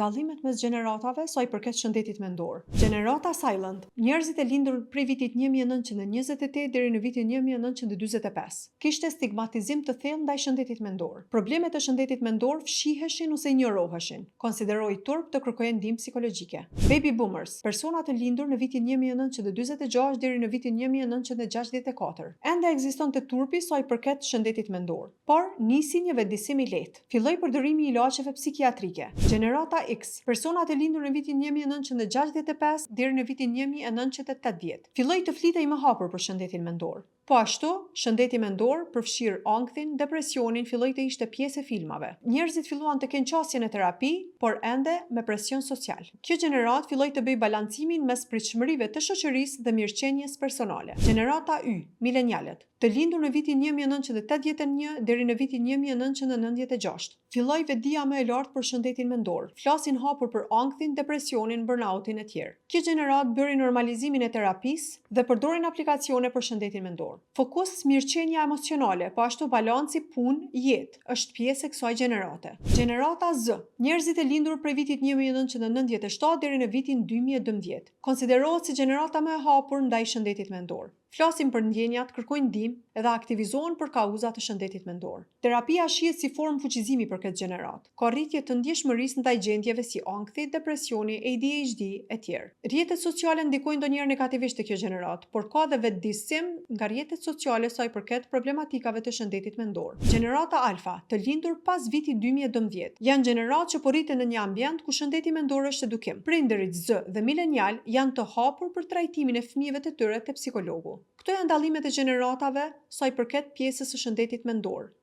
Dallimet mes gjeneratave sa i përket shëndetit mendor. Gjenerata Silent. Njerëzit e lindur prej vitit 1928 deri në vitin 1945 kishte stigmatizim të thellë ndaj shëndetit mendor. Problemet e shëndetit mendor fshiheshin ose injoroheshin. Konsideroi turp të kërkojë ndihmë psikologjike. Baby boomers, persona të lindur në vitin 1946 deri në vitin 1964. Ende ekzistonte turpi sa i përket shëndetit mendor, por nisi një vendisim i lehtë. Filloi përdorimi i ilaçeve psikiatrike. Gjenerata X, personat e lindur në vitin 1965 deri në vitin 1980. Filloi të flitej më hapur për shëndetin mendor. Po ashtu, shëndeti mendor, përfshir ankthin, depresionin, filloi të ishte pjesë e filmave. Njerëzit filluan të kenë qasje në terapi, por ende me presion social. Kjo gjenerat filloi të bëjë balancimin mes pritshmërive të shoqërisë dhe mirëqenies personale. Gjenerata Y, milenialët, të lindur në vitin 1981 deri në vitin 1996. Filloi vetdia më e lartë për shëndetin mendor. Flasin hapur për ankthin, depresionin, burnoutin e tjerë. Kjo gjenerat bëri normalizimin e terapisë dhe përdorin aplikacione për shëndetin mendor. Fokus mirëqenia emocionale, po ashtu balanci punë-jetë është pjesë e kësaj gjenerate. Gjenerata Z, njerëzit e lindur prej vitit 1997 deri në vitin 2012. Konsiderohet si gjenerata më e hapur ndaj shëndetit mendor. Flasin për ndjenjat, kërkojnë ndihmë edhe aktivizohen për kauza të shëndetit mendor. Terapia shihet si formë fuqizimi për këtë gjenerat. Ka rritje të ndjeshmërisë ndaj gjendjeve si ankthi, depresioni, ADHD e tjerë. Rrjetet sociale ndikojnë ndonjëherë negativisht te kjo gjenerat, por ka edhe vetëdijsim nga rrjetet sociale sa i përket problematikave të shëndetit mendor. Gjenerata Alfa, të lindur pas vitit 2012, janë gjenerat që po rriten në një ambient ku shëndeti mendor është edukim. Prindërit Z dhe milenial janë të hapur për trajtimin e fëmijëve të tyre te psikologu. Këto janë dallimet e gjeneratave sa i përket pjesës së shëndetit mendor.